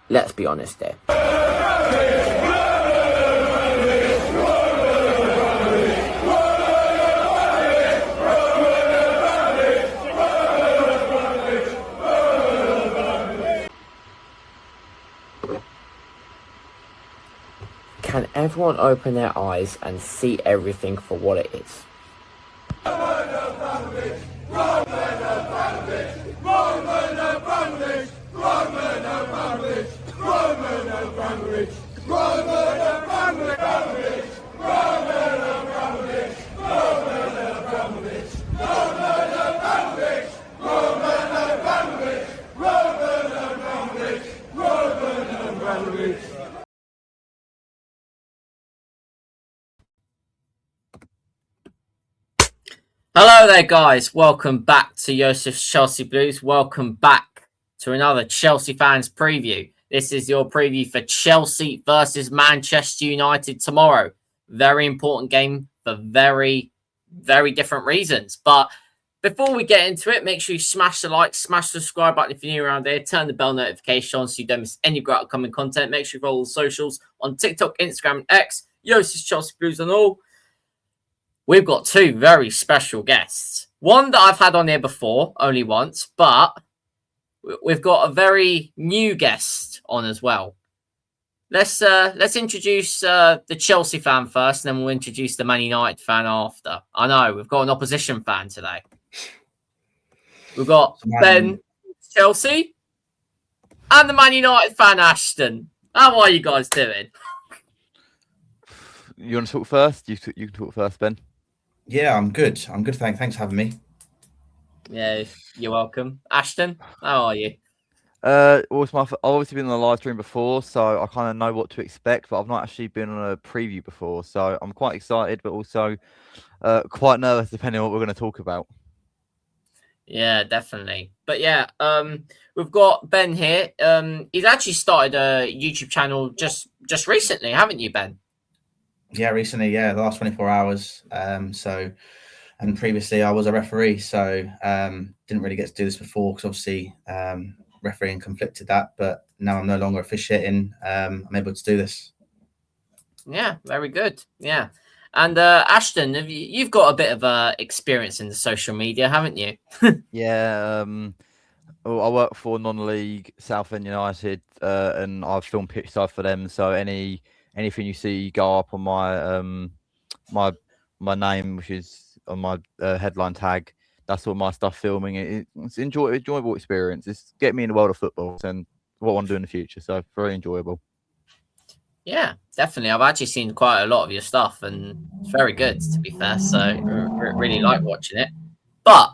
Let's be honest there. Can everyone open their eyes and see everything for what it is? Hello there, guys. Welcome back to Yosef's Chelsea Blues. Welcome back to another Chelsea fans preview. This is your preview for Chelsea versus Manchester United tomorrow. Very important game for very, very different reasons. But before we get into it, make sure you smash the like, smash the subscribe button if you're new around here, turn the bell notification on so you don't miss any great upcoming content. Make sure you follow the socials on TikTok, Instagram, and X. Yosef's Chelsea Blues and all. We've got two very special guests. One that I've had on here before, only once, but we've got a very new guest on as well. Let's introduce the Chelsea fan first, and then we'll introduce the Man United fan after. I know, we've got an opposition fan today. We've got Ben, Chelsea, and the Man United fan, Ashton. How are you guys doing? You want to talk first? You can talk first, Ben. Yeah, I'm good. Thanks for having me. Yeah, you're welcome. Ashton, how are you? I've obviously been on the live stream before, so I kind of know what to expect, but I've not actually been on a preview before, so I'm quite excited, but also quite nervous depending on what we're going to talk about. Yeah, definitely. But yeah, we've got Ben here. He's actually started a YouTube channel just recently, haven't you, Ben? Yeah, recently, the last 24 hours. And previously I was a referee, so didn't really get to do this before because obviously refereeing conflicted that. But now I'm no longer officiating. I'm able to do this. Yeah, very good. Yeah, and Ashton, you've got a bit of experience in the social media, haven't you? Yeah. I work for non-league Southend United, and I've filmed pitch side for them. So anything you see go up on my my name, which is on my headline tag, that's all my stuff filming. It's enjoyable experience. It's get me in the world of football and what I want to do in the future. So very enjoyable. Yeah, definitely. I've actually seen quite a lot of your stuff, and it's very good, to be fair. So really like watching it. But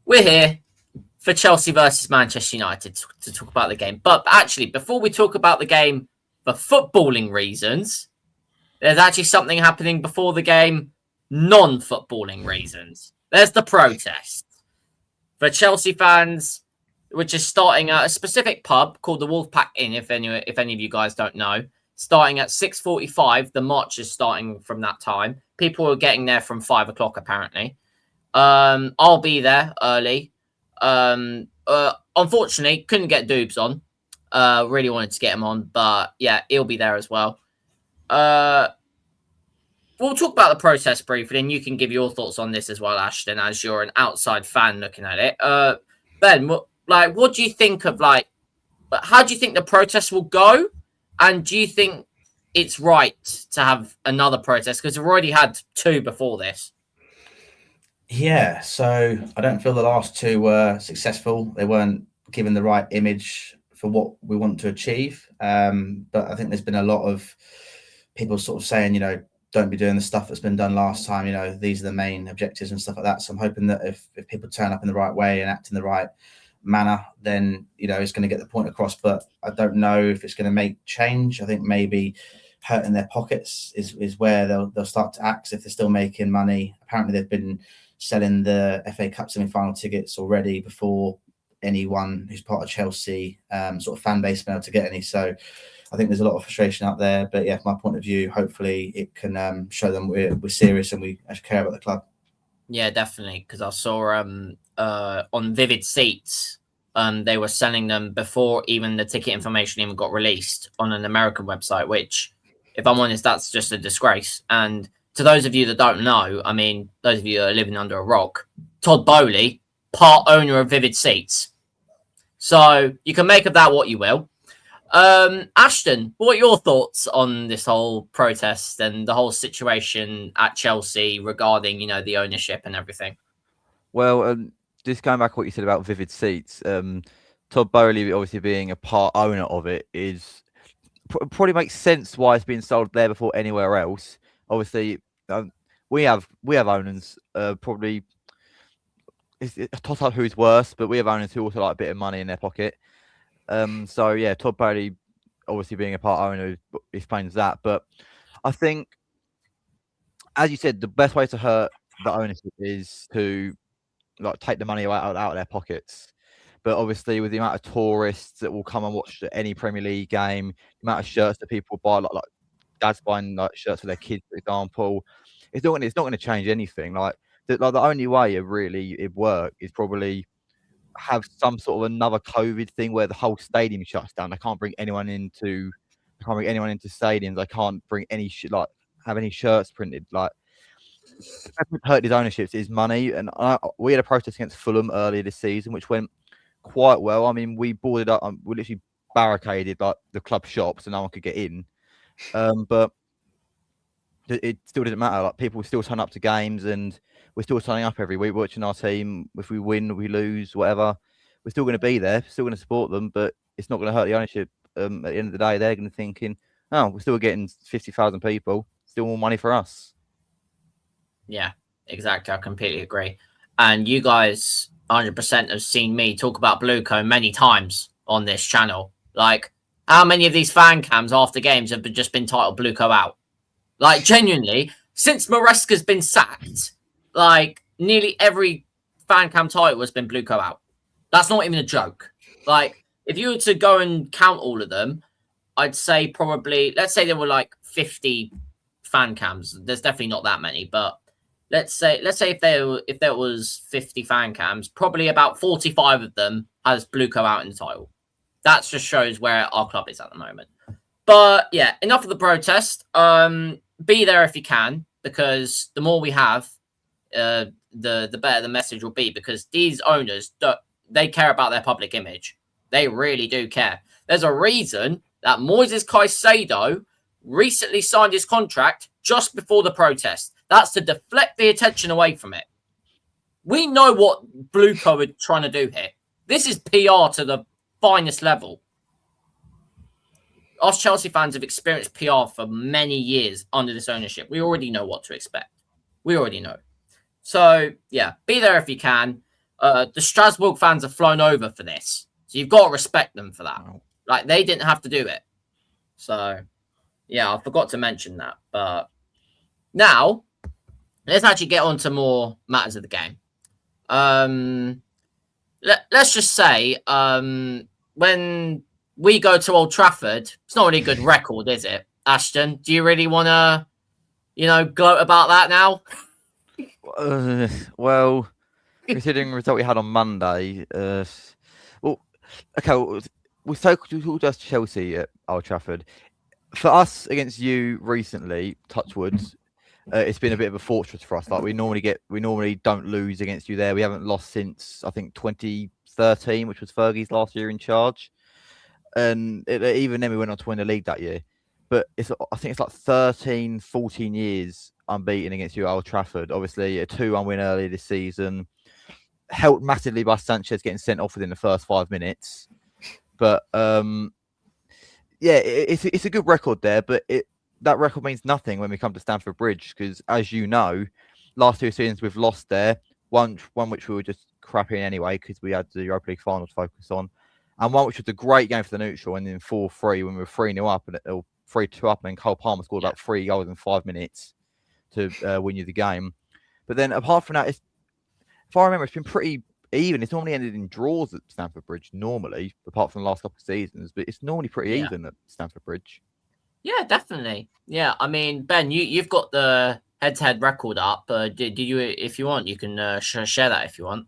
we're here for Chelsea versus Manchester United to talk about the game. But actually, before we talk about the game for footballing reasons, there's actually something happening before the game, non-footballing reasons. There's the protest for Chelsea fans, which is starting at a specific pub called the Wolfpack Inn, if any of you guys don't know. Starting at 6:45, the march is starting from that time. People are getting there from 5 o'clock, apparently. I'll be there early. Unfortunately, couldn't get Doobs on. Really wanted to get him on, but yeah, he'll be there as well. We'll talk about the process briefly, and you can give your thoughts on this as well, Ashton, as you're an outside fan looking at it. Ben, what do you think of how do you think the protest will go? And do you think it's right to have another protest? Because we've already had two before this. Yeah, so I don't feel the last two were successful. They weren't given the right image for what we want to achieve. But I think there's been a lot of people sort of saying, don't be doing the stuff that's been done last time. These are the main objectives and stuff like that. So I'm hoping that if people turn up in the right way and act in the right manner, then, it's going to get the point across. But I don't know if it's going to make change. I think maybe hurting their pockets is where they'll start to act if they're still making money. Apparently they've been selling the FA Cup semi-final tickets already before anyone who's part of Chelsea sort of fan base been able to get any. So I think there's a lot of frustration out there. But yeah, from my point of view, hopefully it can show them we're serious and we actually care about the club. Yeah, definitely. Because I saw on Vivid Seats, they were selling them before even the ticket information even got released on an American website. Which, if I'm honest, that's just a disgrace. And to those of you that don't know, I mean, those of you that are living under a rock, Todd Bowley, part owner of Vivid Seats. So you can make of that what you will. Ashton, what are your thoughts on this whole protest and the whole situation at Chelsea regarding, the ownership and everything? Well, just going back to what you said about Vivid Seats, Todd Bowley obviously being a part owner of it is probably makes sense why it's been sold there before anywhere else. Obviously, we have owners. Probably it's a toss up who's worse, but we have owners who also like a bit of money in their pocket. So yeah, Todd Bowley obviously being a part owner explains that. But I think, as you said, the best way to hurt the ownership is to take the money out of their pockets. But obviously, with the amount of tourists that will come and watch any Premier League game, the amount of shirts that people buy, like dads buying shirts for their kids, for example, it's not going to change anything. The only way it work is probably have some sort of another COVID thing where the whole stadium shuts down. They can't bring anyone into stadiums. They can't bring any have any shirts printed. What hurt his ownerships is money, and we had a protest against Fulham earlier this season, which went quite well. I mean, we boarded up, we literally barricaded the club shop so no one could get in. But it still didn't matter. People still turn up to games, and we're still turning up every week watching our team. If we win, we lose, whatever, we're still going to be there, still going to support them. But it's not going to hurt the ownership. At the end of the day, they're going to thinking, oh, we're still getting 50,000 people, still more money for us. Yeah, exactly. I completely agree. And you guys 100% have seen me talk about Blueco many times on this channel. How many of these fan cams after games have just been titled Blueco out? Genuinely, since Maresca's been sacked, nearly every fan cam title has been Blueco out. That's not even a joke. If you were to go and count all of them, I'd say probably, let's say there were 50 fan cams. There's definitely not that many, but let's say if there was 50 fan cams, probably about 45 of them has Blueco out in the title. That just shows where our club is at the moment. But yeah, enough of the protest. Be there if you can, because the more we have, the better the message will be. Because these owners, they care about their public image. They really do care. There's a reason that Moises Caicedo recently signed his contract just before the protest. That's to deflect the attention away from it. We know what Blueco are trying to do here. This is PR to the finest level. Us Chelsea fans have experienced PR for many years under this ownership. We already know what to expect. We already know. So, yeah, be there if you can. The Strasbourg fans have flown over for this. So you've got to respect them for that. They didn't have to do it. So, yeah, I forgot to mention that. But now, let's actually get on to more matters of the game. Let's just say, when we go to Old Trafford, it's not really a good record, is it, Ashton? Do you really want to, gloat about that now? Well, considering the result we had on Monday, we so just Chelsea at Old Trafford. For us against you recently, touchwood, it's been a bit of a fortress for us. We normally don't lose against you there. We haven't lost since I think 2013, which was Fergie's last year in charge. And even then we went on to win the league that year. But I think it's 13, 14 years unbeaten against you at Old Trafford. Obviously, a 2-1 win earlier this season, helped massively by Sanchez getting sent off within the first 5 minutes. But yeah, it's a good record there, but that record means nothing when we come to Stamford Bridge because, as you know, last 2 seasons we've lost there. One which we were just crapping anyway because we had the Europa League final to focus on, and one which was a great game for the neutral, and then 4-3 when we were 3-0 up and 3-2 up, and then Cole Palmer scored about 3 goals in 5 minutes to win you the game. But then apart from that, if I remember, it's been pretty even. It's normally ended in draws at Stamford Bridge, normally, apart from the last couple of seasons, but it's normally pretty even at Stamford Bridge. Yeah, definitely. Yeah, I mean, Ben, you've got the head-to-head record up. Do you, if you want, you can share that if you want.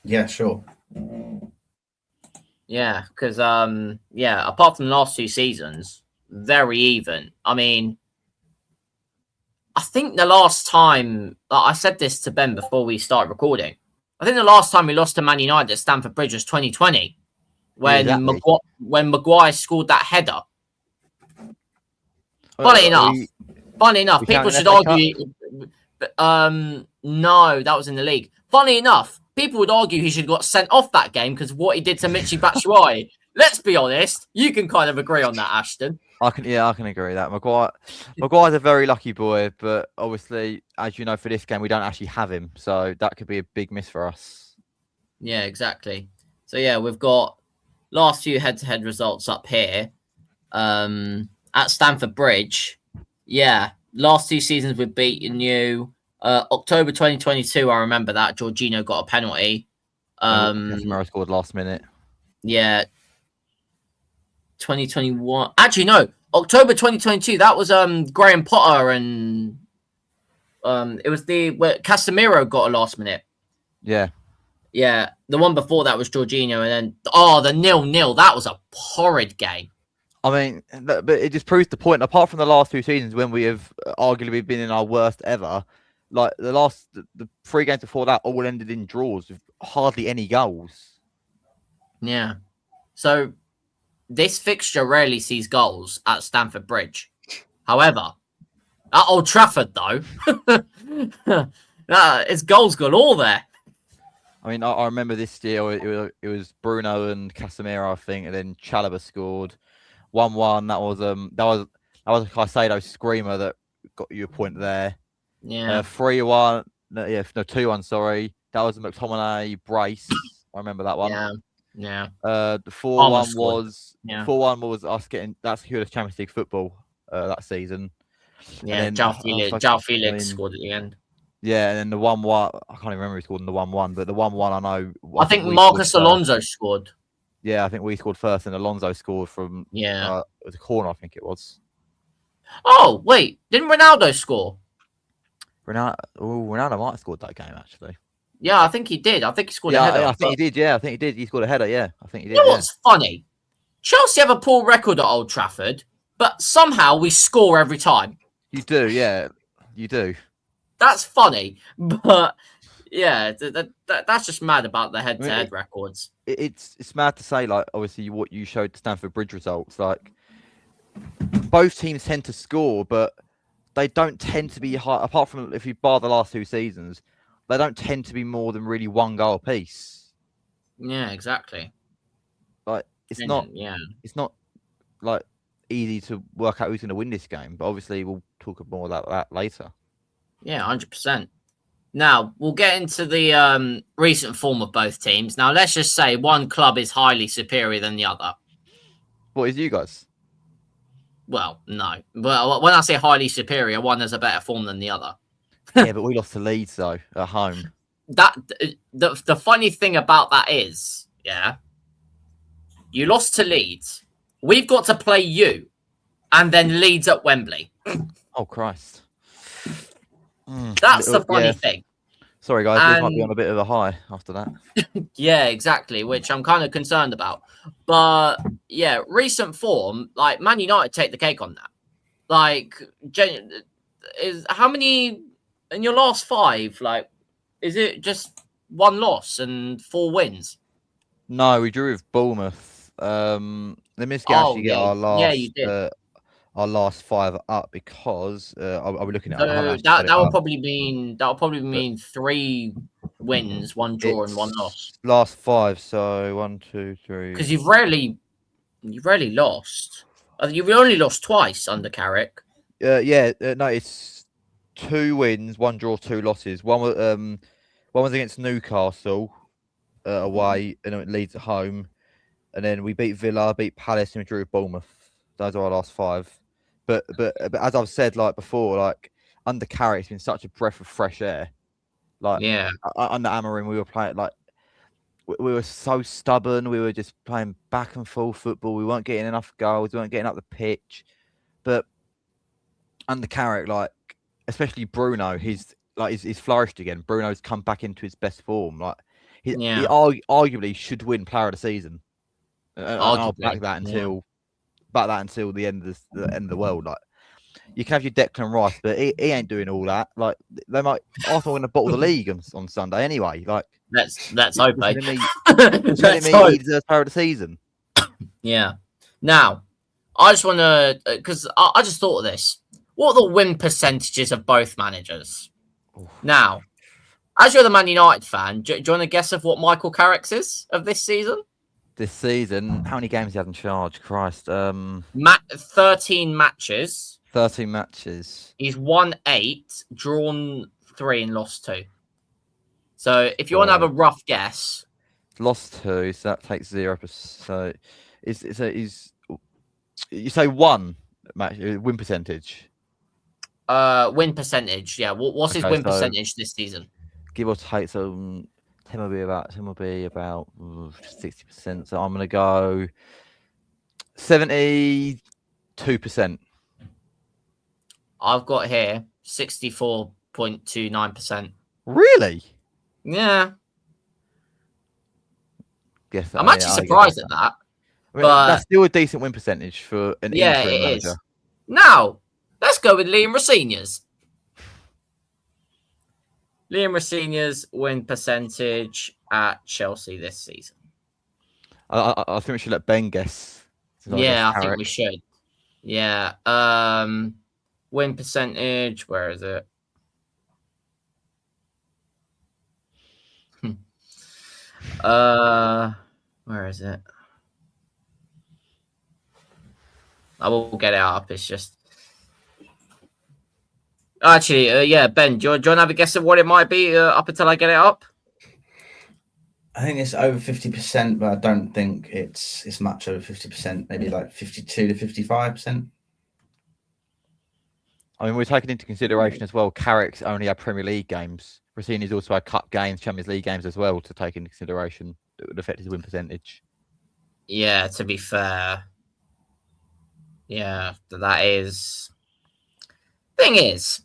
Yeah, sure. Yeah, because yeah, apart from the last 2 seasons, very even. I mean, I think the last time I said this to Ben before we started recording. I think the last time we lost to Man United at Stamford Bridge was 2020 Yeah, when exactly. Maguire scored that header. Funny enough, we people found an should FA Cup. argue. No, that was in the league. Funny enough, people would argue he should have got sent off that game because of what he did to Michy Batshuayi. Let's be honest, you can kind of agree on that, Ashton. I can agree with that. Maguire's a very lucky boy, but obviously, as you know, for this game we don't actually have him, so that could be a big miss for us. Yeah, exactly. So yeah, we've got last few head-to-head results up here. At Stamford Bridge, yeah, last 2 seasons we've beaten you. October 2022, I remember that Jorginho got a penalty. Casemiro scored last minute. Yeah, 2021. Actually, no, October 2022. That was Graham Potter and it was where Casemiro got a last minute. Yeah. Yeah, the one before that was Jorginho, and then the 0-0. That was a horrid game. I mean, but it just proves the point. Apart from the last 2 seasons when we have arguably been in our worst ever, like the 3 games before that all ended in draws with hardly any goals. Yeah. So this fixture rarely sees goals at Stamford Bridge. However, at Old Trafford, though, it's goals galore there. I mean, I remember this year it was Bruno and Casemiro, I think, and then Chalobah scored 1-1. That was a Caicedo screamer that got you a point there. Yeah. 3-1. No, 2-1. Sorry, that was a McTominay brace. I remember that one. Yeah. The 4-1 was 4-1 was us getting that secured us Champions League football that season. Yeah, and then, João Felix scored at the end. Yeah, and then the 1-1, I can't even remember who scored in the 1-1, but the 1-1 I know. I think Marcus Alonso scored. Yeah, I think we scored first, and Alonso scored from it was a corner, I think it was. Oh wait, didn't Ronaldo score? Ronaldo might have scored that game actually. Yeah, I think he did. I think he scored a header. I think he did. Yeah, I think he did. He scored a header. Yeah, I think he did. You know what's funny? Chelsea have a poor record at Old Trafford, but somehow we score every time. You do, yeah, you do. That's funny, but yeah, that's just mad about the head-to-head records. It's mad to say, like, obviously what you showed the Stamford Bridge results, like both teams tend to score, but they don't tend to be high. Apart from if you bar the last 2 seasons, they don't tend to be more than really 1 goal apiece. Yeah, exactly. Like it's not like easy to work out who's going to win this game, but obviously we'll talk more about that later. Yeah, 100%. Now, we'll get into the recent form of both teams. Now, let's just say one club is highly superior than the other. What is you guys? Well, no. But when I say highly superior, one has a better form than the other. Yeah, but we lost to Leeds, though, at home. The funny thing about that is, yeah, you lost to Leeds. We've got to play you, and then Leeds at Wembley. Oh, Christ. That's the funny thing. Sorry, guys. We might be on a bit of a high after that. Yeah, exactly, which I'm kind of concerned about. But, yeah, recent form, like, Man United take the cake on that. Like, how many in your last 5, like, is it just 1 loss and 4 wins? No, we drew with Bournemouth. Let me just actually get our last... Yeah, you did. Our last 5 up because I'll be looking at that will probably mean 3 wins, 1 draw, and 1 loss. Last 5, so 1, 2, 3. Because you've rarely lost. You've only lost twice under Carrick. No, it's 2 wins, 1 draw, 2 losses. One was against Newcastle away, and it Leeds at home, and then we beat Villa, beat Palace, and we drew with Bournemouth. Those are our last 5. But as I've said, like before, like under Carrick, it's been such a breath of fresh air. Like under Amorim, we were playing like we were so stubborn. We were just playing back and forth football. We weren't getting enough goals. We weren't getting up the pitch. but under Carrick, like especially Bruno, he's flourished again. Bruno's come back into his best form. Like he arguably should win Player of the Season. I'll back that until the end of the end of the world. Like you can have your Declan Rice, but he ain't doing all that. Like they might Arsenal win the bottle of the league on Sunday anyway. Like let's hope. Let's hope he deserves Player of the Season. Yeah. Now, I just want to because I just thought of this. What are the win percentages of both managers? Oof. Now, as you're the Man United fan, do you want to guess of what Michael Carrick's is of this season? This season, how many games he had in charge? Christ. 13 matches. 13 matches. He's won 8, drawn 3, and lost 2. So if you want to have a rough guess. Lost 2, so that takes 0%. So you say 1 match win percentage. Win percentage, yeah. What's his win percentage this season? Give or take, so 10 will be about 60%. So I'm gonna go 72%. I've got here 64.29%. Really? Yeah. Guess I'm actually surprised at that. I mean, but that's still a decent win percentage for an interim manager. Is. Now, let's go with Liam Rosenior's. Liam Rosenior's win percentage at Chelsea this season. I think we should let Ben guess. Yeah, I think we should. Yeah. Win percentage. Where is it? Where is it? I will get it up. It's just actually, yeah. Ben, do you want to have a guess of what it might be up until I get it up? I think it's over 50%, but I don't think it's much over 50%. Maybe like 52 to 55%. I mean, we're taking into consideration as well. Carrick's only had Premier League games. Rossini's also had cup games, Champions League games as well to take into consideration that would affect his win percentage. Yeah, to be fair. Yeah, that is. Thing is,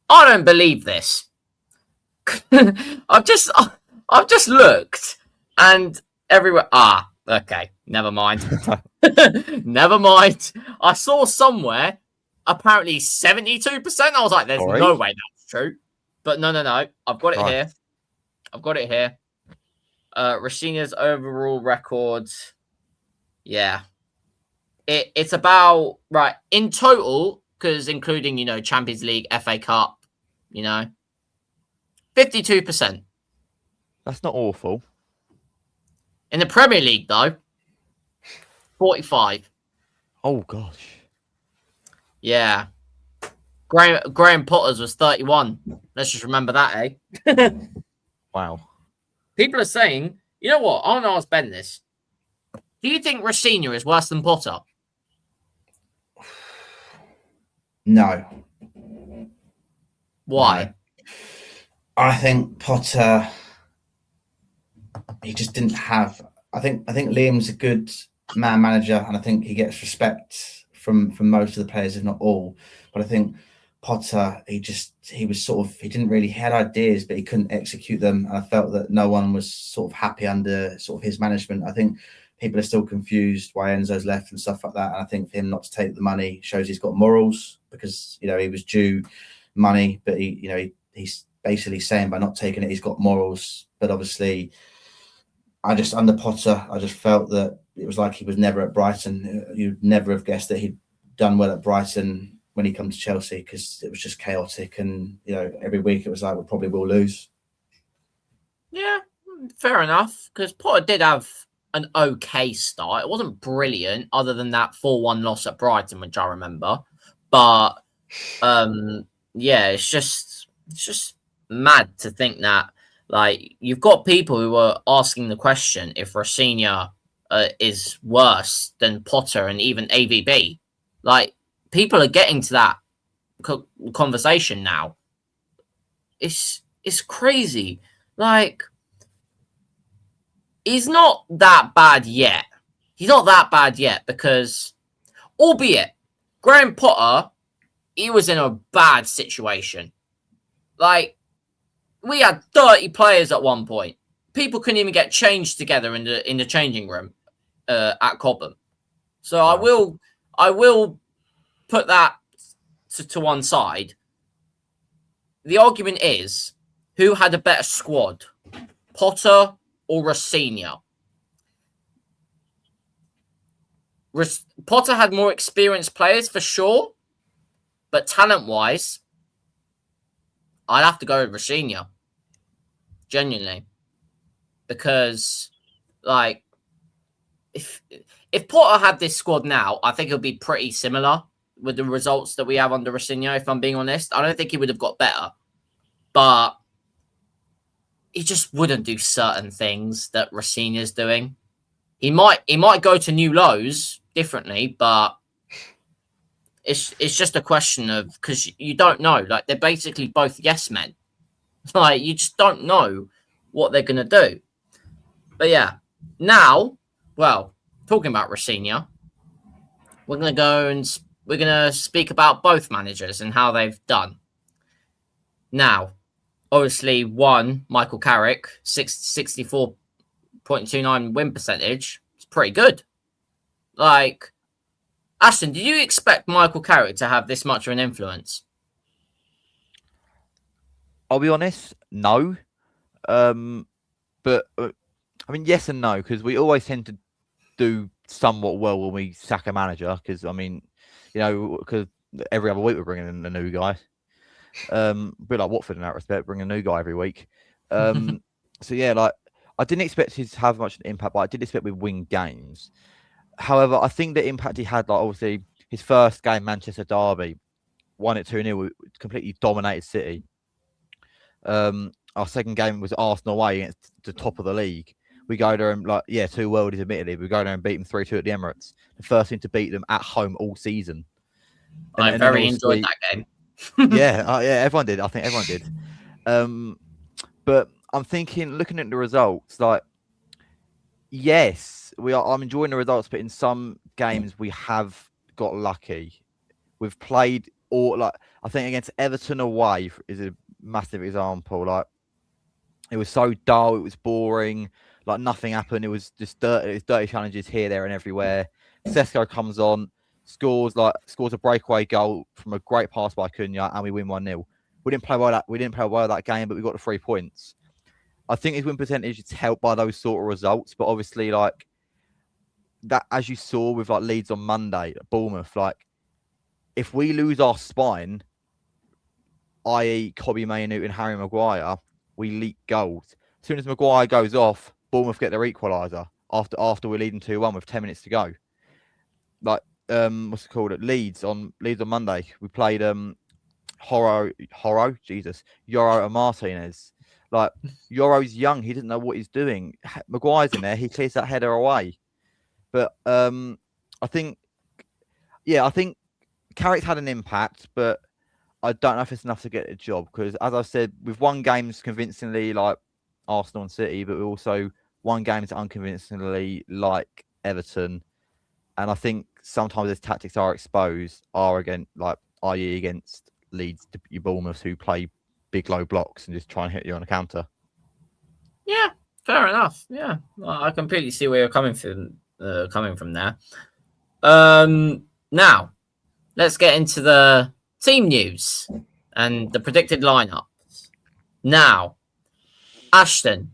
I don't believe this. I've just looked and everywhere. Okay, never mind. Never mind. I saw somewhere apparently 72%. I was like, there's no way that's true. But no. I've got it here. Rashina's overall record. Yeah. It's about, right, in total, because including, Champions League, FA Cup, 52%. That's not awful. In the Premier League, though, 45. Oh, gosh. Yeah. Graham Potter's was 31. Let's just remember that, eh? Wow. People are saying, you know what? I want to ask Ben this. Do you think Rosenior is worse than Potter? No. Why? No. I think Potter, he just didn't have. I think Liam's a good man manager, and I think he gets respect from most of the players, if not all. But I think Potter, he didn't really, he had ideas, but he couldn't execute them. And I felt that no one was sort of happy under sort of his management. I think people are still confused why Enzo's left and stuff like that. And I think for him not to take the money shows he's got morals, because he was due money, but he's basically saying by not taking it he's got morals. But obviously, under Potter, I just felt that it was like he was never at Brighton. You'd never have guessed that he'd done well at Brighton when he come to Chelsea, because it was just chaotic, and every week it was like we probably will lose. Yeah, fair enough, because Potter did have an okay start. It wasn't brilliant, other than that 4-1 loss at Brighton, which I remember. But yeah, it's just mad to think that, like, you've got people who are asking the question if Rosenior is worse than Potter and even AVB. Like, people are getting to that conversation now. It's crazy. Like, he's not that bad yet. He's not that bad yet, because, albeit, Graham Potter, he was in a bad situation. Like, we had 30 players at one point. People couldn't even get changed together in the changing room at Cobham. So wow. I will put that to one side. The argument is, who had a better squad, Potter or Rossinha? Potter had more experienced players for sure, but talent-wise, I'd have to go with Rossinha. Genuinely. Because, like, if Potter had this squad now, I think it would be pretty similar with the results that we have under Rossinha, if I'm being honest. I don't think he would have got better. But he just wouldn't do certain things that Rossinha's doing. He might go to new lows differently, but it's just a question of, because you don't know. Like, they're basically both yes men. Like, you just don't know what they're gonna do. But yeah, now, well, talking about Rossinha, we're gonna speak about both managers and how they've done. Now, obviously, one, Michael Carrick, 64.29 win percentage. It's pretty good. Like, Ashton, did you expect Michael Carrick to have this much of an influence? I'll be honest, no. But I mean, yes and no, because we always tend to do somewhat well when we sack a manager. Because I mean, you know, because every other week we're bringing in a new guy. A bit like Watford in that respect, bring a new guy every week. So yeah, like, I didn't expect him to have much of an impact, but I did expect we'd win games. However, I think the impact he had, like, obviously his first game, Manchester Derby, won it 2-0, completely dominated City. Our second game was Arsenal away against the top of the league. We go there and, like, yeah, 2 worldies admittedly, we go there and beat them 3-2 at the Emirates. The first thing to beat them at home all season. I very enjoyed that game. yeah, everyone did. I think everyone did. But I'm thinking, looking at the results, like, yes, I'm enjoying the results, but in some games we have got lucky. We've played, or like, I think against Everton away is a massive example. Like, it was so dull, it was boring, like nothing happened. It was just dirty challenges here, there, and everywhere. Sesko comes on, scores a breakaway goal from a great pass by Cunha, and we win 1-0. We didn't play well that game, but we got the 3 points. I think his win percentage is helped by those sort of results, but obviously, like, that, as you saw with, like, Leeds on Monday at Bournemouth, like, if we lose our spine, i.e. Kobbie Mainoo and Harry Maguire, we leak goals. As soon as Maguire goes off, Bournemouth get their equaliser after we're leading 2-1 with 10 minutes to go. Like, what's it called? At Leeds on Monday, we played Yoro and Martinez. Like, Yoro's young, he doesn't know what he's doing. Maguire's in there, he clears that header away. But I think Carrick's had an impact, but I don't know if it's enough to get a job, because, as I said, we've won games convincingly like Arsenal and City, but we also won games unconvincingly like Everton. And I think sometimes his tactics are exposed, i.e. against Leeds, your Bournemouth, who play big low blocks and just try and hit you on a counter. Yeah, fair enough. Yeah, well, I completely see where you're coming from there. Now, let's get into the team news and the predicted lineups. Now, Ashton,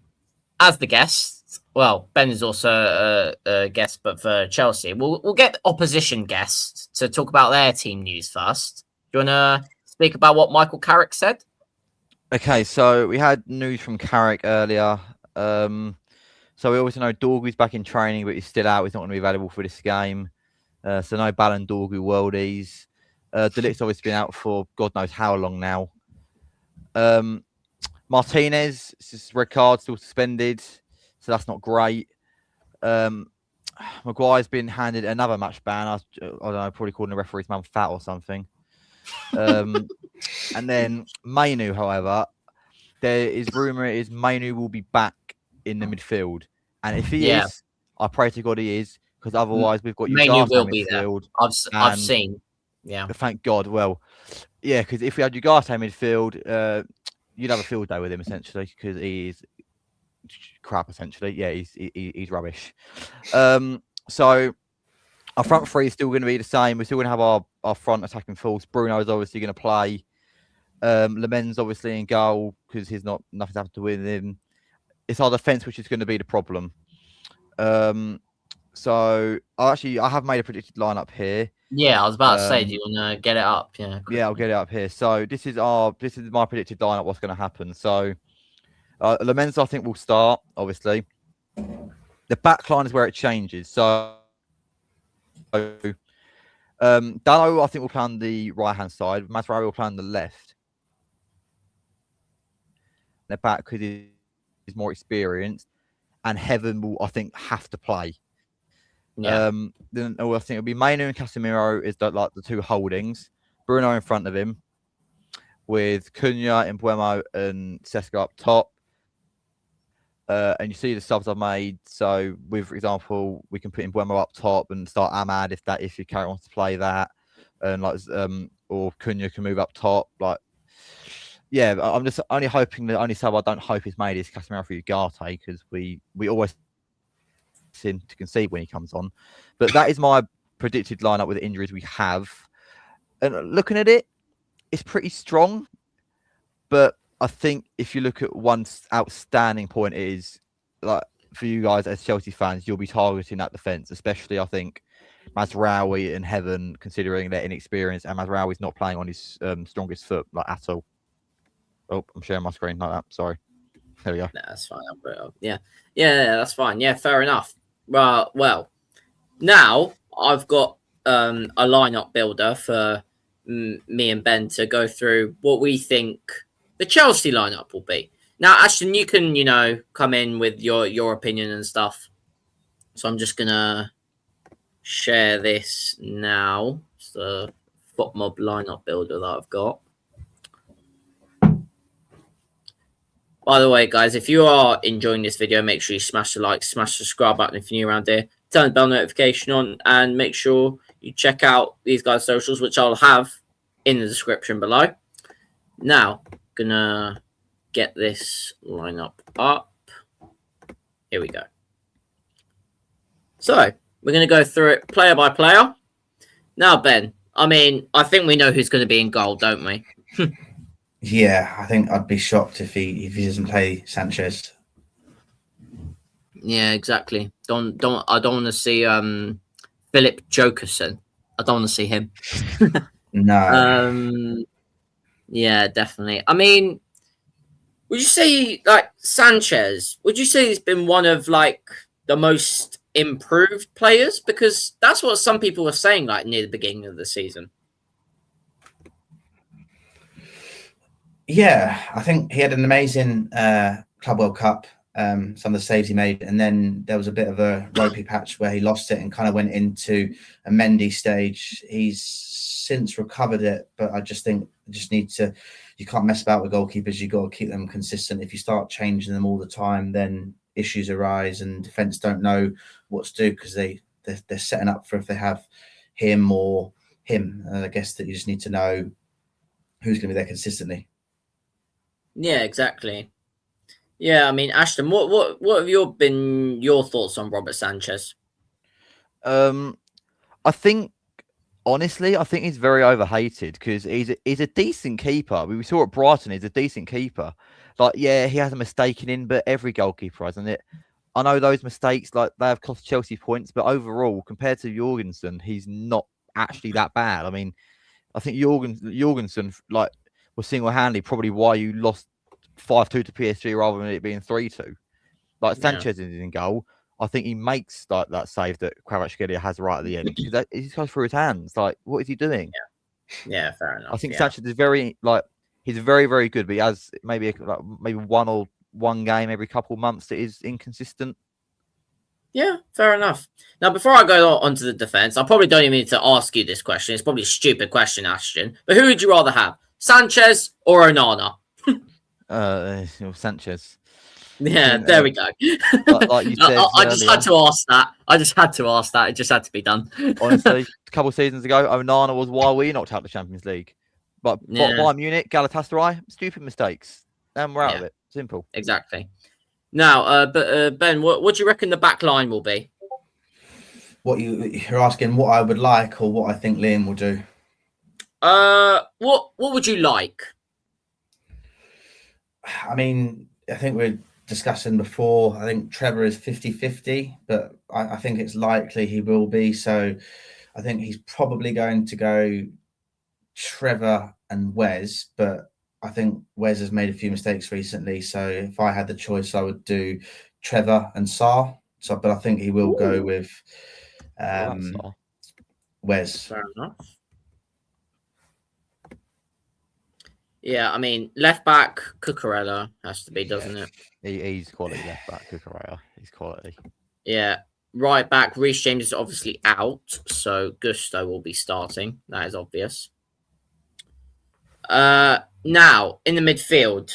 as the guest, well, Ben is also a guest, but for Chelsea, we'll get the opposition guests to talk about their team news first. Do you want to speak about what Michael Carrick said? Okay, so we had news from Carrick earlier. So we also know Dorgu's back in training, but he's still out. He's not going to be available for this game. So no Ballon Dorgu worldies. De Ligt's obviously been out for God knows how long now. Martinez, red card, still suspended, so that's not great. Maguire's been handed another match ban. I don't know, probably calling the referee's mum fat or something. And then Mainoo, however, there is rumour is Mainoo will be back in the midfield, and if he is, I pray to God he is, because otherwise we've got Mainoo will in be midfield. there. I've seen. Yeah. Thank God. Well, yeah, because if we had Ugarte midfield, you'd have a field day with him essentially because he's crap essentially. Yeah, he's rubbish. So our front three is still going to be the same. We're still going to have our front attacking force. Bruno is obviously going to play. Lemen's obviously in goal because nothing's happened to with him. It's our defense which is going to be the problem. So I have made a predicted lineup here. Yeah, I was about to say, do you want to get it up? Yeah. Quickly. Yeah, I'll get it up here. So this is my predicted lineup. What's going to happen? So Lemen's I think will start. Obviously, the back line is where it changes. So Dallo I think will play on the right hand side. Mazraoui will play on the left. The back because he's more experienced, and Heaven will I think have to play. Yeah. Then I think it'll be Mainu and Casemiro is like the two holdings. Bruno in front of him, with Cunha, Mbeumo, and Sesko up top. And you see the subs I've made. So, with for example, we can put Mbeumo up top and start Ahmad if your character wants to play that, and or Cunha can move up top. Like, yeah, I'm just only hoping the only sub I don't hope is made is Casemiro for Ugarte because we always seem to concede when he comes on. But that is my predicted lineup with the injuries we have. And looking at it, it's pretty strong. But I think if you look at one outstanding point is like for you guys as Chelsea fans, you'll be targeting that defence, especially I think Mazraoui and Heaven, considering their inexperience, and Mazraoui's not playing on his strongest foot like at all. Oh, I'm sharing my screen like that. Sorry. There we go. No, that's fine. I'll put it up. Yeah, that's fine. Yeah, fair enough. Well, now I've got a lineup builder for me and Ben to go through what we think the Chelsea lineup will be. Now, Ashton, you can come in with your opinion and stuff. So I'm just gonna share this now. It's the FotMob lineup builder that I've got. By the way, guys, if you are enjoying this video, make sure you smash the like, smash the subscribe button if you're new around here, turn the bell notification on, and make sure you check out these guys' socials, which I'll have in the description below. Now, gonna get this lineup up. Here we go. So, we're gonna go through it player by player. Now, Ben, I think we know who's going to be in goal, don't we? Yeah, I think I'd be shocked if he doesn't play Sanchez. Yeah, exactly. I don't want to see Philip Jokerson. I don't want to see him. No. Yeah, definitely. Would you say like Sanchez? Would you say he's been one of like the most improved players? Because that's what some people were saying like near the beginning of the season. Yeah, I think he had an amazing Club World Cup. Some of the saves he made, and then there was a bit of a ropey patch where he lost it and kind of went into a Mendy stage. He's since recovered it, but I just think you can't mess about with goalkeepers. You got to keep them consistent. If you start changing them all the time, then issues arise, and defense don't know what to do because they're setting up for if they have him or him. I guess that you just need to know who's going to be there consistently. Yeah, exactly. Yeah, Ashton, what have your thoughts on Robert Sanchez? I think honestly, I think he's very overhated because he's a decent keeper. We saw at Brighton, he's a decent keeper. Like, yeah, he has a mistake in, but every goalkeeper hasn't it. I know those mistakes, like they have cost Chelsea points, but overall, compared to Jorgensen, he's not actually that bad. I think Jorgensen like was single-handedly probably why you lost 5-2 to PSG rather than it being 3-2. Like Sanchez is in goal. I think he makes like that save that Kvaratskhelia has right at the end. He just goes through his hands. Like, what is he doing? Yeah, fair enough. I think Sanchez is he's very, very good, but he has maybe one game every couple of months that is inconsistent. Yeah, fair enough. Now, before I go on to the defense, I probably don't even need to ask you this question. It's probably a stupid question, Ashton. But who would you rather have, Sanchez or Onana? Sanchez. Yeah, think, there we go. like you said I just had earlier. to ask that. I just had to ask that. It just had to be done. Honestly, a couple of seasons ago, Onana was why we knocked out the Champions League. But Yeah. Bayern Munich, Galatasaray, stupid mistakes. And we're out Yeah. of it. Simple. Exactly. Now, Ben, what do you reckon the back line will be? What you're asking, what I would like or what I think Liam will do? What would you like? I mean, I think we're discussing before. I think Trevor is 50-50, but I think it's likely he will be. So I think he's probably going to go Trevor and Wes, but I think Wes has made a few mistakes recently. So if I had the choice, I would do Trevor and Sarr. So, but I think he will go with Wes. Fair enough. Yeah, I mean, left back Cucurella has to be, doesn't it? He's quality left back, Cucurella. He's quality. Yeah. Right back, Reece James is obviously out, so Gusto will be starting. That is obvious. Now, in the midfield,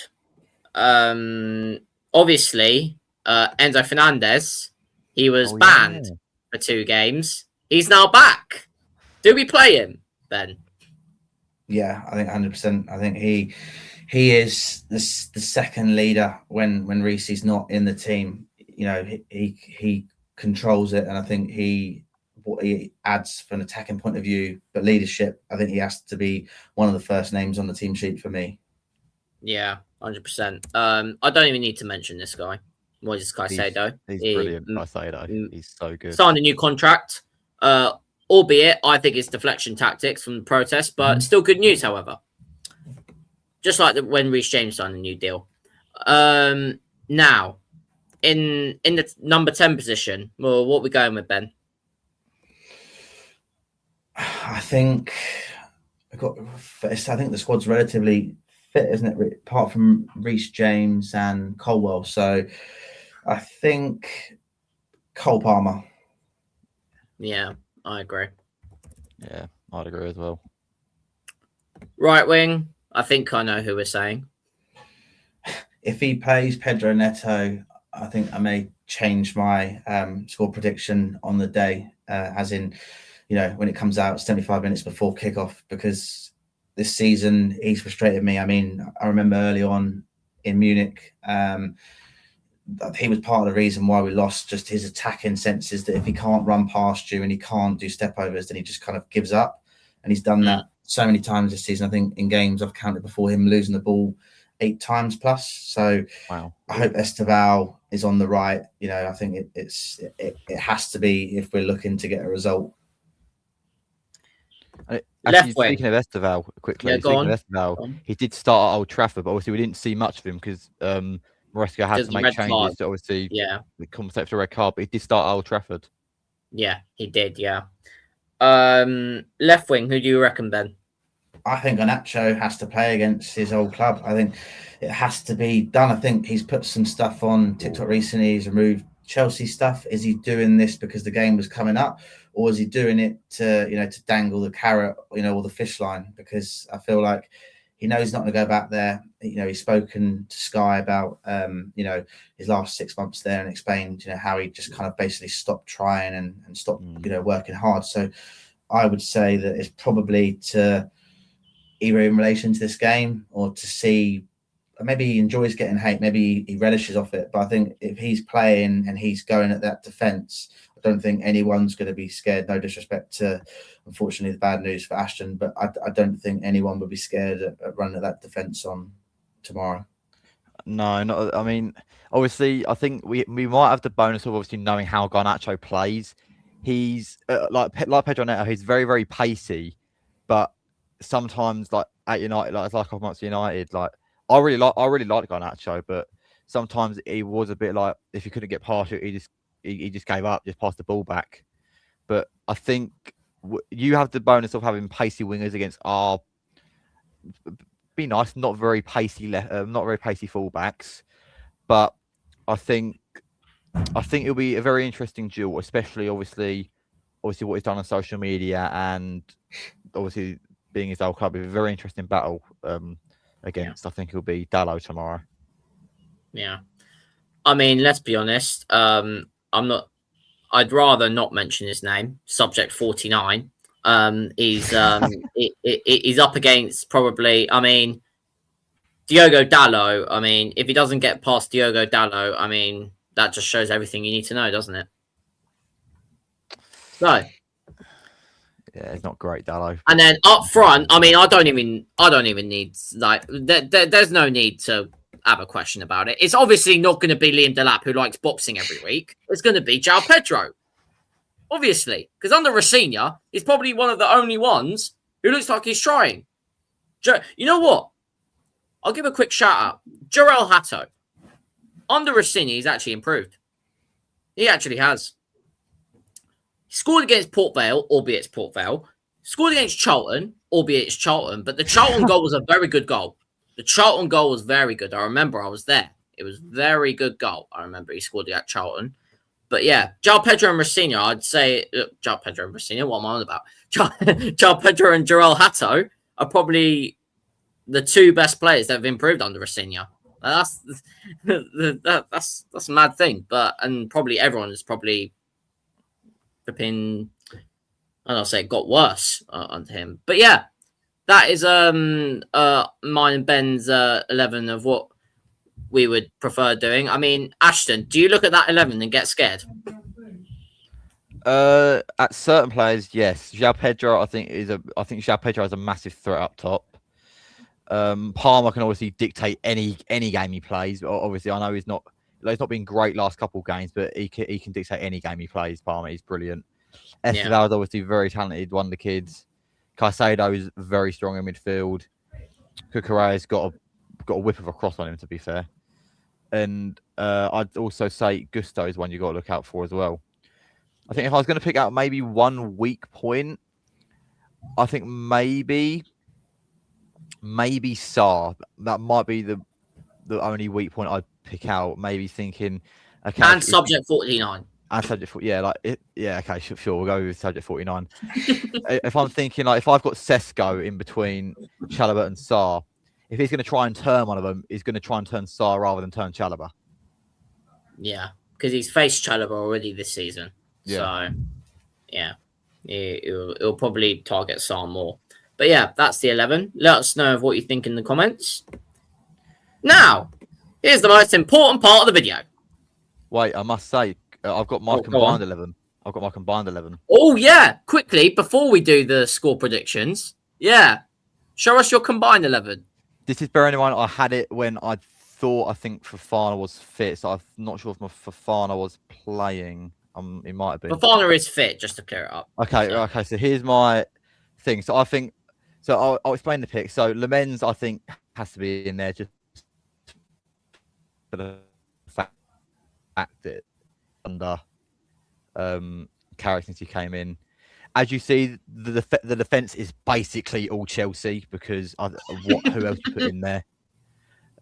obviously, Enzo Fernandez, he was banned for 2 games. He's now back. Do we play him, Ben? Yeah, I think 100%. I think he is the second leader when Reece is not in the team. You know, he controls it, and I think what he adds from an attacking point of view, but leadership, I think he has to be one of the first names on the team sheet for me. Yeah, 100%. I don't even need to mention this guy. Moises Caicedo. He's brilliant. Caicedo. He's so good. Signed a new contract. Albeit, I think it's deflection tactics from the protest, but still good news, however. Just like when Reece James signed a new deal. Now, in the number 10 position, well, what are we going with, Ben? I think the squad's relatively fit, isn't it? Apart from Reece James and Colwell. So I think Cole Palmer. Yeah, I agree. Yeah, I'd agree as well. Right wing, I think I know who we're saying. If he plays Pedro Neto, I think I may change my score prediction on the day, as in, you know, when it comes out 75 minutes before kickoff, because this season he's frustrated me. I mean, I remember early on in Munich, he was part of the reason why we lost, just his attacking senses, that if he can't run past you and he can't do step overs, then he just kind of gives up. And he's done that so many times this season. I think in games I've counted before him losing the ball 8 times plus. So wow. I hope Esteval is on the right. You know, I think it has to be if we're looking to get a result. Actually, speaking of Esteval, quickly, he did start at Old Trafford, but obviously we didn't see much of him because Maresca had to make changes to obviously compensate for the red card, but he did start at Old Trafford. Yeah, he did, yeah. Left wing, who do you reckon, Ben? I think Garnacho has to play against his old club. I think it has to be done. I think he's put some stuff on TikTok recently. He's removed Chelsea stuff. Is he doing this because the game was coming up, or is he doing it to dangle the carrot, or the fish line? Because I feel like he knows he's not going to go back there. He's spoken to Sky about his last 6 months there and explained how he just kind of basically stopped trying and stopped working hard. So I would say that it's probably to either in relation to this game or to see, maybe he enjoys getting hate, maybe he relishes off it. But I think if he's playing and he's going at that defence, I don't think anyone's going to be scared. No disrespect to, unfortunately, the bad news for Ashton, but I don't think anyone would be scared at running at that defence on tomorrow. No, not. I mean, obviously, I think we might have the bonus of obviously knowing how Garnacho plays. He's like Pedro Neto. He's very, very pacey, but sometimes, like at United, like amongst United, like I really like Garnacho, but sometimes he was a bit like, if he couldn't get past it, he just gave up, just passed the ball back. But I think you have the bonus of having pacey wingers against our not very pacey fullbacks. But I think it'll be a very interesting duel, especially obviously what he's done on social media and obviously being his old club. It'll be a very interesting battle against. I think it'll be Dalot tomorrow. Yeah. I mean, let's be honest. I'm not. I'd rather not mention his name. Subject 49. He's he's up against probably. I mean, Diogo Dalot. I mean, if he doesn't get past Diogo Dalot, I mean, that just shows everything you need to know, doesn't it? So, yeah, it's not great, Dallo. and then up front, I mean, I don't even need like. There's no need to have a question about it. It's obviously not going to be Liam Delap, who likes boxing every week. It's going to be João Pedro, obviously, because under Rafinha, he's probably one of the only ones who looks like he's trying. You know what? I'll give a quick shout out. Jarell Hato. Under Rafinha, he's actually improved. He actually has. He scored against Port Vale, albeit it's Port Vale. Scored against Charlton, albeit it's Charlton. But the Charlton goal was a very good goal. The Charlton goal was very good. I remember I was there. It was very good goal. I remember he scored it at Charlton. But yeah, João Pedro and Rafinha, I'd say... João Pedro and Rafinha, what am I on about? João Pedro and Jarell Hato are probably the two best players that have improved under Rafinha. That's a mad thing. And probably everyone is probably flipping... I don't say it got worse under him. But yeah, that is mine and Ben's 11 of what we would prefer doing. I mean, Ashton, do you look at that 11 and get scared? At certain players, yes. João Pedro, I think João Pedro is a massive threat up top. Palmer can obviously dictate any game he plays. Obviously, I know he's not been great last couple of games, but he can dictate any game he plays. Palmer, he's brilliant. Esteval is obviously very talented, one of the kids. Caicedo is very strong in midfield. Cucurella's got a whip of a cross on him, to be fair. And I'd also say Gusto is one you got to look out for as well. I think if I was going to pick out maybe one weak point, I think maybe Sarr. That might be the only weak point I'd pick out. Maybe thinking, okay, and subject 49. And subject 49, yeah, okay, sure, we'll go with subject 49. If I'm thinking, like, if I've got Sesko in between Chalobah and Sarr, if he's going to try and turn one of them, he's going to try and turn Sarr rather than turn Chalobah. Yeah, because he's faced Chalobah already this season. Yeah. So, yeah, it'll probably target Sarr more. But yeah, that's the 11. Let us know of what you think in the comments. Now, here's the most important part of the video. Wait, I must say, I've got my combined 11. I've got my combined 11. Oh, yeah. Quickly, before we do the score predictions, yeah, show us your combined 11. This is bearing in mind I had it when I think Fofana was fit, so I'm not sure if my Fofana was playing. It might have been. Fofana is fit, just to clear it up. Okay. So here's my thing. So I think, I'll explain the pick. So Lemens, I think, has to be in there just for the fact that under Carrick since he came in. As you see, the defense is basically all Chelsea because who else you put in there?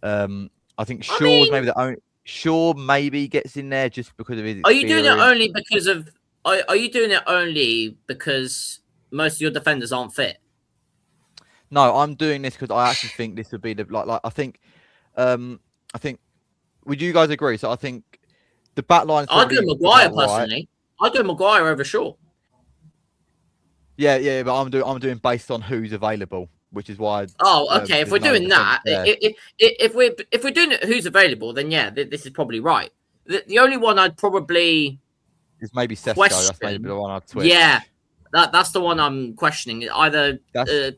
I think Shaw's maybe the only. Shaw maybe gets in there just because of his experience. Are you doing it only because of? Are you doing it only because most of your defenders aren't fit? No, I'm doing this because I actually think this would be the like. I think. Would you guys agree? So I think the back line. I'd do Maguire personally. I'd do Maguire over Shaw. Yeah, but I'm doing based on who's available, which is why. Okay. If we're doing that, if we're doing it, who's available, then yeah, this is probably right. The only one I'd probably is maybe Sesko. That's maybe the one I'd switch. Yeah, that's the one I'm questioning. Either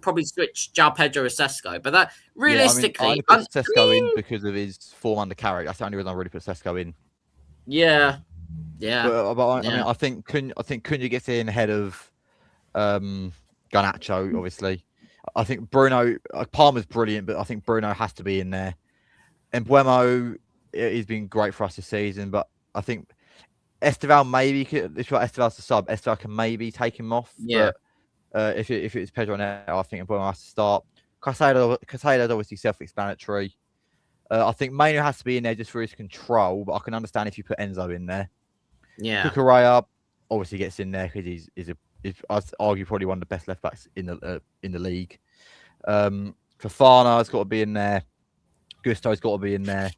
probably switch João Pedro or Sesko, but that realistically, I put Sesko in because of his form under Carrick. That's the only reason I really put Sesko in. Yeah. But I mean, I think Cunha gets in ahead of Garnacho, obviously. I think Bruno Palmer's brilliant, but I think Bruno has to be in there. And Buemo, he's been great for us this season, but I think Esteval maybe if you're Esteval's the sub, Esteval can maybe take him off. Yeah. But if it's Pedro now, I think Buemo has to start. Caicedo is obviously self-explanatory. I think Mainu has to be in there just for his control, but I can understand if you put Enzo in there. Yeah. Cucurella obviously gets in there because he's I'd argue probably one of the best left backs in the league. Fofana has got to be in there. Gusto's got to be in there.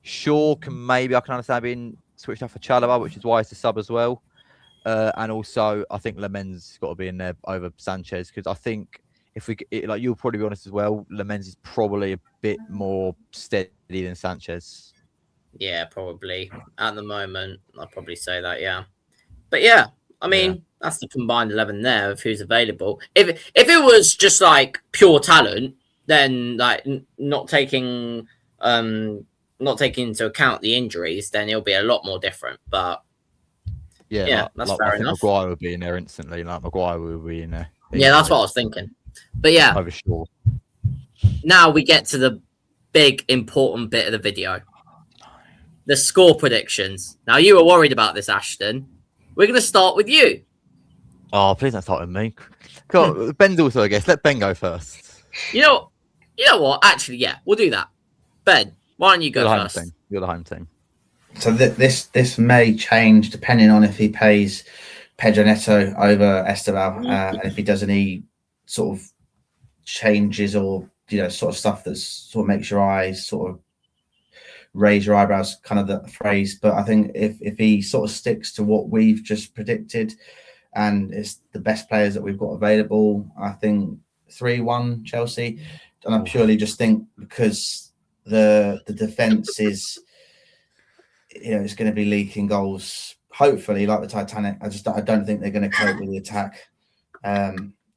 Shaw I can understand being switched off for Chalobah, which is why it's a sub as well. And also, I think Lamens got to be in there over Sanchez because I think you'll probably be honest as well, Lamens is probably a bit more steady than Sanchez. Yeah, probably at the moment. I'd probably say that. Yeah, but yeah, I mean that's the combined 11 there of who's available. If it was just like pure talent, then like not taking into account the injuries, then it'll be a lot more different. But yeah, that's fair I think enough. Maguire would be in there instantly. Like Maguire would be in there. Yeah, that's what I was thinking. But yeah, over Shaw. Now we get to the big important bit of the video. The score predictions. Now you were worried about this, Ashton. We're going to start with you. Oh, please don't start with me. God, Ben's also, I guess. Let Ben go first. You know what? Actually, yeah, we'll do that. Ben, why don't you go first? You're the home team. So this may change depending on if he pays Pedro Neto over Esteban, and if he does any sort of changes or sort of stuff that sort of makes your eyes sort of raise your eyebrows, kind of the phrase. But I think if he sort of sticks to what we've just predicted, and it's the best players that we've got available, I think 3-1 Chelsea. And I purely just think because the defense is, it's going to be leaking goals. Hopefully, like the Titanic. I don't think they're going to cope with the attack.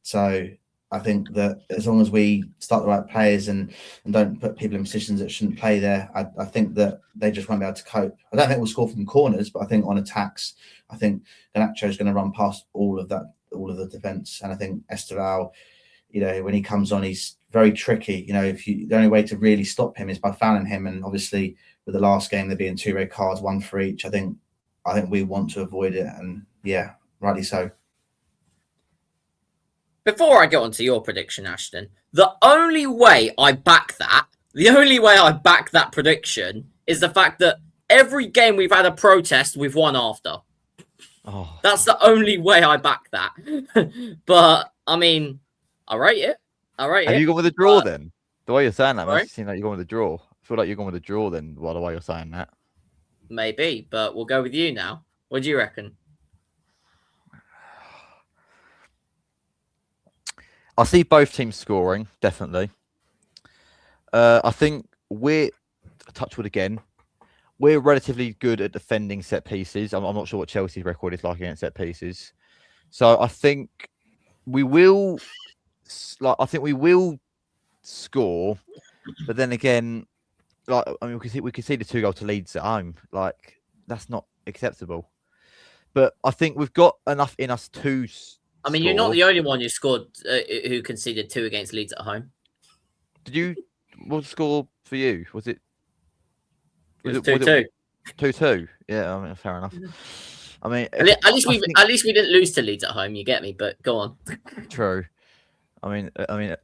So I think that as long as we start the right players and don't put people in positions that shouldn't play there, I think that they just won't be able to cope. I don't think we'll score from corners, but I think on attacks, I think Garnacho is going to run past all of the defense. And I think Esteval, when he comes on, he's very tricky. The only way to really stop him is by fouling him. And obviously, with the last game there being 2 red cards, 1 for each, I think we want to avoid it. And yeah, rightly so. Before I get onto your prediction, Ashton, the only way I back that prediction is the fact that every game we've had a protest, we've won after. Oh. That's the only way I back that. But, I mean, I rate it. Have you gone with a draw then? The way you're saying that makes it seem like you're going with a draw. I feel like you're going with a draw then, by the way you're saying that. Maybe, but we'll go with you now. What do you reckon? I see both teams scoring, definitely. I think we're relatively good at defending set pieces. I'm not sure what Chelsea's record is like against set pieces. So I think we will score, but then again, we could see the 2 goals to Leeds at home. Like, that's not acceptable. But I think we've got enough in us to I mean, you're not the only one who scored who conceded 2 against Leeds at home. Did you? What was the score for you? Was it? It was 2-2. 2-2. Yeah, I mean, fair enough. I mean, at least we didn't lose to Leeds at home. You get me? But go on. True. I mean, at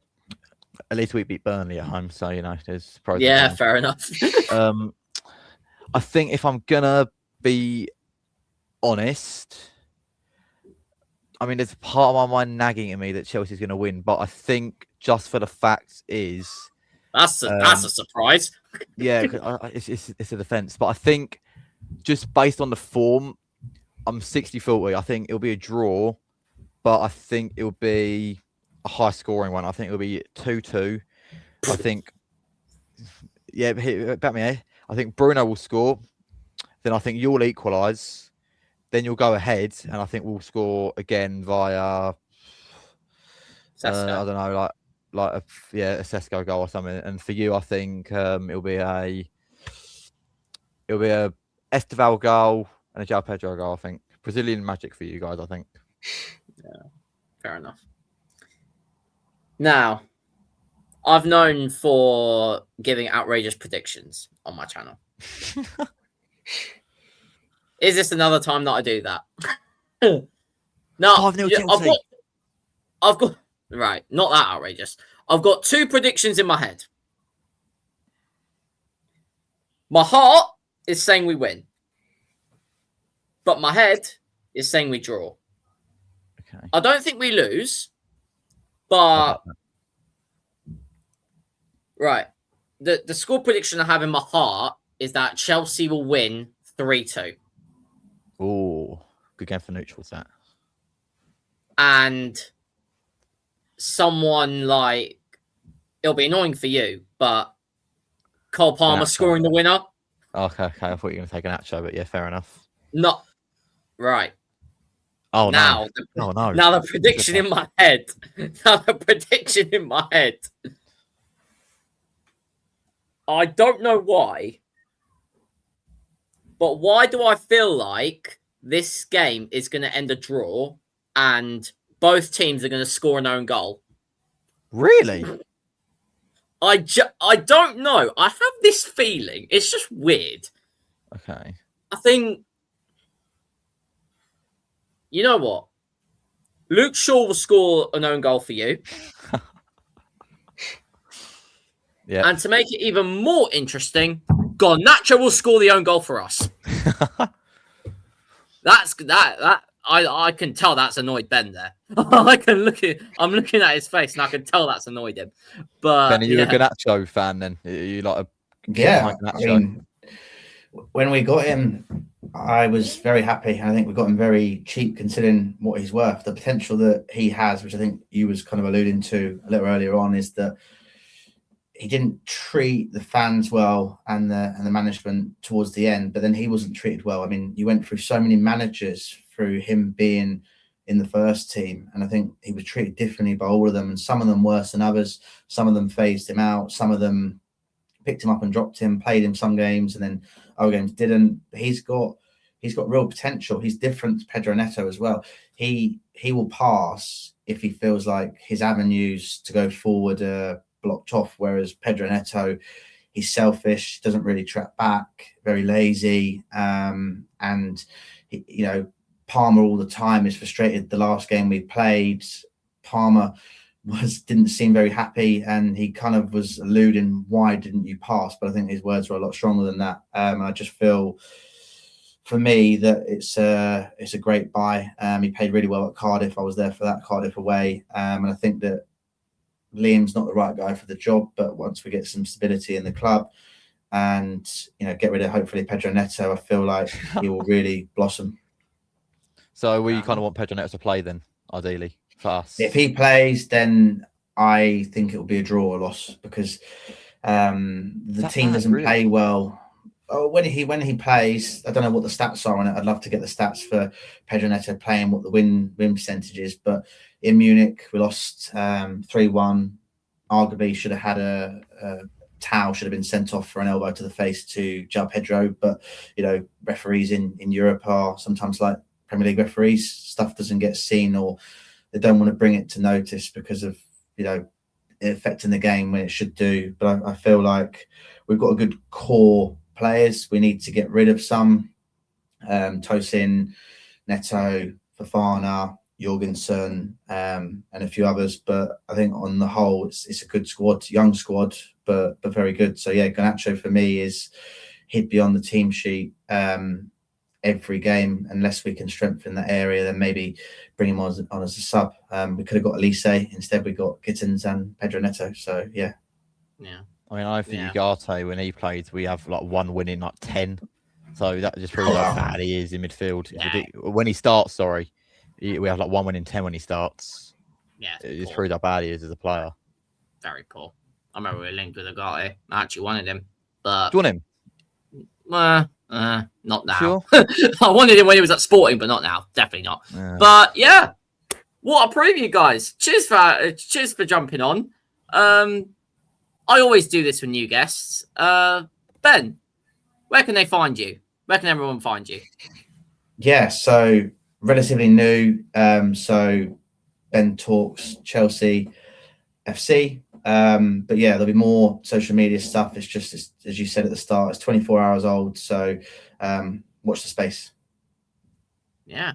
least we beat Burnley at home, so there's pros. Yeah, fair enough. I think if I'm gonna be honest, I mean, there's part of my mind nagging at me that Chelsea's going to win, but I think just for the fact is that's a surprise. Yeah, it's a defense, but I think just based on the form, I'm 60-40. I think it'll be a draw, but I think it'll be a high scoring one. I think it'll be 2-2. I think, yeah, back me here. I think Bruno will score. Then I think you'll equalise. Then you'll go ahead, and I think we'll score again via, I don't know, like a Sesko goal or something. And for you, I think it'll be a Esteval goal and a João Pedro goal. I think Brazilian magic for you guys. I think. Yeah, fair enough. Now, I've known for giving outrageous predictions on my channel. Is this another time that I do that? No, I've got right, not that outrageous. I've got 2 predictions in my head. My heart is saying we win, but my head is saying we draw. Okay. I don't think we lose, but right, the score prediction I have in my heart is that Chelsea will win 3-2. Oh, good game for neutrals, that. And someone like, it'll be annoying for you, but Cole Palmer scoring the winner. Okay. I thought you were going to take an Nacho, but yeah, fair enough. Not right. Oh, Now, no. No. Now the prediction in my head. I don't know why, but why do I feel like this game is going to end a draw and both teams are going to score an own goal? Really? I don't know. I have this feeling. It's just weird. Okay. I think, you know what? Luke Shaw will score an own goal for you. Yeah. And to make it even more interesting, Garnacho will score the own goal for us. I can tell that's annoyed Ben there. I'm looking at his face and I can tell that's annoyed him. But Ben, are you a Garnacho fan then? Are you like a I mean, when we got him, I was very happy. And I think we got him very cheap considering what he's worth. The potential that he has, which I think you was kind of alluding to a little earlier on, is that he didn't treat the fans well and the management towards the end, but then he wasn't treated well. I mean, you went through so many managers through him being in the first team, and I think he was treated differently by all of them, and some of them worse than others. Some of them phased him out, some of them picked him up and dropped him, played him some games, and then other games didn't. He's got real potential. He's different to Pedro Neto as well. He will pass if he feels like his avenues to go forward are blocked off, whereas Pedro Neto, he's selfish, doesn't really track back, very lazy, and Palmer all the time is frustrated. The last game we played, Palmer didn't seem very happy, and he kind of was alluding, why didn't you pass? But I think his words were a lot stronger than that. I just feel, for me, that it's a great buy. He played really well at Cardiff. I was there for that Cardiff away, and I think that Liam's not the right guy for the job. But once we get some stability in the club, and get rid of hopefully Pedro Neto, I feel like he will really blossom. So we kind of want Pedro Neto to play then, ideally, for us. If he plays, then I think it will be a draw or loss, because the team doesn't play well. Oh, when he plays, I don't know what the stats are on it. I'd love to get the stats for Pedro Neto playing, what the win percentage is. But in Munich, we lost 3-1. Arguably, should have had a towel, should have been sent off for an elbow to the face to João Pedro. But referees in Europe are sometimes like Premier League referees. Stuff doesn't get seen, or they don't want to bring it to notice because of it affecting the game when it should do. But I feel like we've got a good core players. We need to get rid of some. Tosin, Neto, Fofana, Jorgensen, and a few others. But I think on the whole, it's a good squad, young squad, but very good. So yeah, Garnacho for me he'd be on the team sheet every game, unless we can strengthen that area. Then maybe bring him on as a sub. We could have got Elise, instead we got Gittins and Pedro Neto. So yeah. I mean, I think Ugarte, when he plays, we have like one win in like 10. So that just proves how bad he is in midfield. Yeah. When he starts, we have like one win in 10 when he starts. Yeah, it just proves how bad he is as a player. Very poor. I remember we were linked with Ugarte. I actually wanted him, but do you want him? Not now. Sure. I wanted him when he was at Sporting, but not now. Definitely not. Yeah. But yeah, what a preview, guys! Cheers for jumping on. I always do this with new guests. Ben, where can they find you? Where can everyone find you? Yeah, so relatively new. So Ben talks Chelsea FC. But yeah, there'll be more social media stuff. It's just, as you said at the start, it's 24 hours old. So watch the space. Yeah,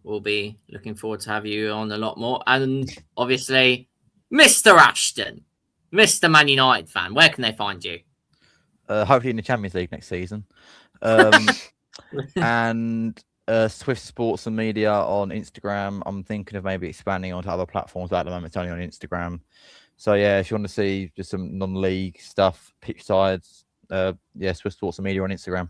we'll be looking forward to have you on a lot more. And obviously, Mr. Ashton, Mr. Man United fan, where can they find you? Hopefully in the Champions League next season. And Swift Sports and Media on Instagram. I'm thinking of maybe expanding onto other platforms, but at the moment it's only on Instagram. So yeah, if you want to see just some non-league stuff, pitch sides, Swiss Sports and Media on Instagram.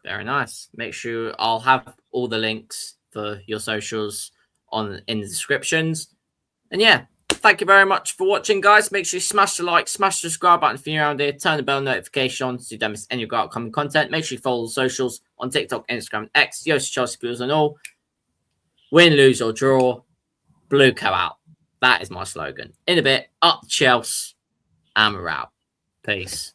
Very nice. Make sure I'll have all the links for your socials in the descriptions. And yeah, thank you very much for watching, guys. Make sure you smash the like, smash the subscribe button if you're around here, turn the bell notification on so you don't miss any of our upcoming content. Make sure you follow the socials on TikTok, Instagram, X, Yoast Chelsea Blues and all. Win, lose or draw, Blue Co out. That is my slogan. In a bit, up Chelsea, and we're out. Peace.